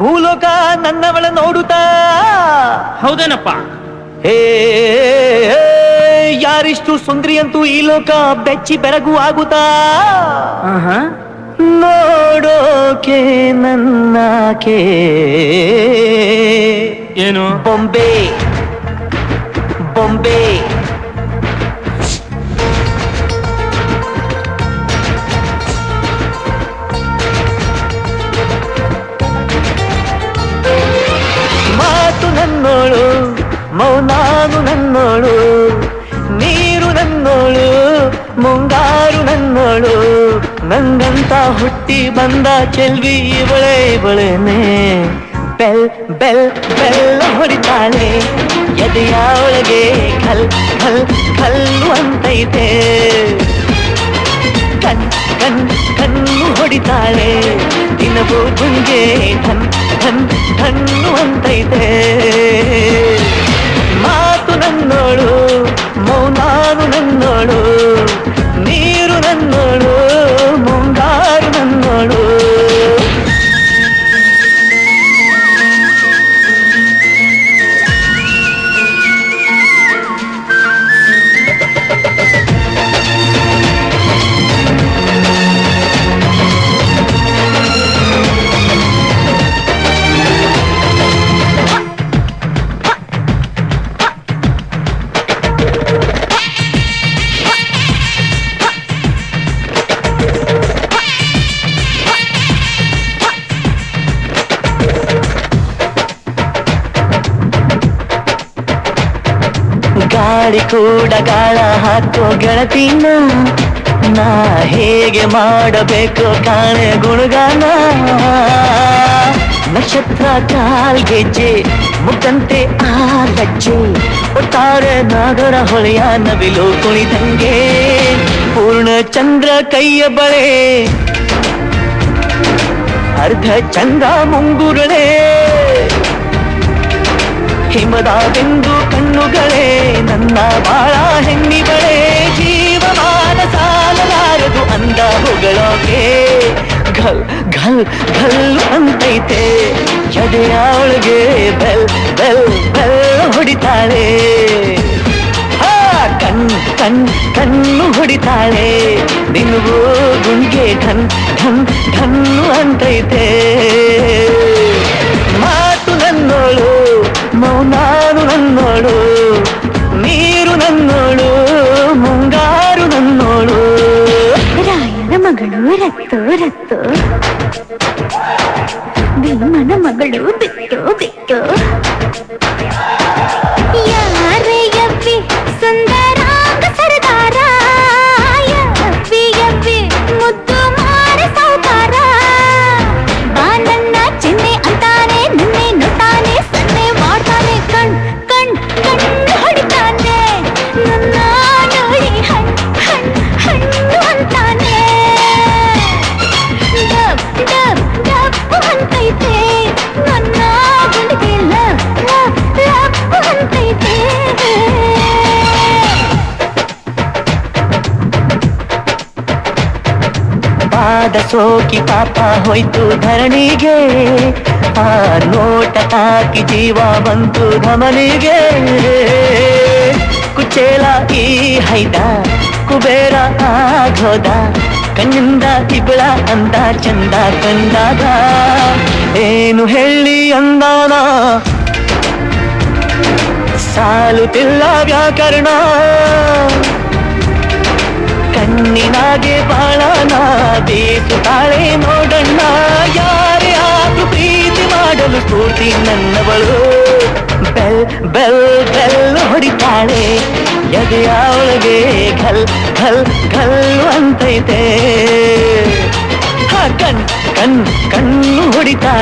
ಭೂಲೋಕ ನನ್ನವಳ ನೋಡುತ್ತಾ. ಹೌದೇನಪ್ಪ? ಹೇ ಯಾರಿಷ್ಟು ಸುಂದರಿ ಅಂತೂ ಈ ಲೋಕ ಬೆಚ್ಚಿ ಬೆರಗು ಆಗುತ್ತಾ. ನೋಡೋಕೆ ನನ್ನಕೆ ಏನು? ಬೊಂಬೆ ಬೊಂಬೆ ಮಾತು ನನ್ನೋಳು, ಮೌನಾನು ನನ್ನೋಳು, ನೀರು ನನ್ನೋಳು, ಮುಂಗಾರು ನನ್ನೋಳು, ನಂಗಂತ ಹುಟ್ಟಿ ಬಂದ ಚೆಲ್ವಿ ಇವಳೆ ಇವಳೇನೆ. ಬೆಲ್ ಬೆಲ್ ಬೆಲ್ಲ ಹೊಡಿತಾಳೆ ಎದೆಯ ಒಳಗೆ ಖಲ್ ಖಲ್ ಖಲ್ಲು ಅಂತೈತೆ. ಕಣ್ ಕಣ್ ಕಣ್ಣು ಹೊಡಿತಾಳೆ ದಿನವೂ ಗುಂಗೆ ಧನ್ ಧನ್ ಧಣ್ಣು ಅಂತೈತೆ. ಮಾತು ನನ್ನೋಳು, ಮೌನಾನು ನನ್ನೋಳು, ನೀರು ನನ್ನೋಳು, ಮುಂಗಾರು ನನ್ನೋಳು. ಗಾಳಿ ಕೂಡ ಗಾಳ ಹಾಕೋ ಗೆಳತಿನ, ನಾ ಹೇಗೆ ಮಾಡಬೇಕು ಕಾಣೆ ಗುಣಗಾನ. ನಕ್ಷತ್ರ ಕಾಲ್ಗೆಜ್ಜೆ ಮುಖಂತೆ ಆ ಲಜ್ಜೆ, ಒಟ್ಟಾರೆ ನಾಗರ ಹೊಳೆಯ ನವಿಲು ಕುಣಿದಂಗೆ. ಪೂರ್ಣ ಚಂದ್ರ ಕೈಯ ಬಳೆ, ಅರ್ಧ ಚಂದ್ರ ಮುಂಗುರಳೆ, ಹಿಮದ ಬಿಂದು ಕಣ್ಣುಗಳೇ ನನ್ನ ಬಾಳ ಹೆಣ್ಣಿಗಳೇ. ಜೀವಮಾನ ಸಾಲಲಾರದು ಅಂದ ಹೊಗಳೋಕೆ ಘಲ್ ಘಲ್ ಘಲ್ಲು ಅಂತೈತೆ ಎದೆಯ ಒಳಗೆ. ಬೆಲ್ ಬೆಲ್ ಬೆಲ್ ಹೊಡಿತಾಳೆ, ಕಣ್ ಕಣ್ ಕಣ್ಣು ಹೊಡಿತಾಳೆ ನಿನಗೂ ಗುಂಗೆ ಢನ್ ಢನ್ ಢನ್ನು ಅಂತೈತೆ. ಮಾತು ನನ್ನೋಳು, ಮೌನಾನು ನನ್ನೋಳು, ನೀರು ನನ್ನೋಳು, ಮುಂಗಾರು ನನ್ನೋಳು. ರಾಯನ ಮಗಳು ರತ್ತು ರತ್ತು, ಭೀಮನ ಮಗಳು ಬಿಟ್ಟು ಬಿಟ್ಟು. ಯಾರೇ ಯವ್ವಿ ಸುಂದರಾಂಗ ಸರದಾರ, ಯವ್ವಿ ಯವ್ವಿ ಮುದ್ದು ಮಾರ ಸೌಕಾರ. ಬಾ ನನ್ನ ಚಿನ್ನೆ ಅಂತಾನೆ, ನಿನ್ನೆ ನೋಡ್ತಾನೆ, ಸನ್ನೆ ಮಾಡ್ತಾನೆ, ಕಣ್ ಕಣ್ ಕಣ್ಣು ಹೊಡಿತಾನೆ, ನನ್ನ ನೋಡಿ ಹಣ್ ಹಣ್ ಹಣ್ಣು ಅಂತಾನೆ. ಡಬ್ ಡಬ್ ಡಬ್ಬು ಅಂತೈತೆ ನನ್ನ ಗುಂಡಿಗೆ, ಲವ್ ಲವ್ ಲವ್ ಅಂತೈತೆ. ಪಾದ ಸೋಕಿ ಪಾಪ ಹೋಯ್ತು ಧರಣಿಗೆ, ಆ ನೋಟ ತಾಕಿ ಜೀವ ಬಂತು ಧಮನಿಗೆ. ಕುಚೇಲ ಈ ಹೈದ ಕುಬೇರ ಆಗೋದ, ಕಣ್ಣಿಂದ ತಿಬಳ ಅಂದ ಚಂದ ಕಂಡಾಗ. ಏನು ಹೇಳಿ ಅಂದಾನ ಸಾಲುತ್ತಿಲ್ಲ ವ್ಯಾಕರಣ, ಕಣ್ಣಿನಾಗೆ ಬಾಳನ ಬೀಸುತ್ತಾಳೆ ನೋಡಣ್ಣ. ಯಾರೇ ಆದ್ರೂ ಪ್ರೀತಿ ಮಾಡಲು ಸ್ಫೂರ್ತಿ ನನ್ನವಳು. ಬೆಲ್ ಬೆಲ್ ಬೆಲ್ ಹೊಡಿತಾಳೆ ಎದೆಯ ಒಳಗೆ ಘಲ್ ಘಲ್ ಘಲ್ಲು ಅಂತೈತೆ. ಕಣ್ ಕಣ್ ಕಣ್ಣು ಹೊಡಿತಾಳೆ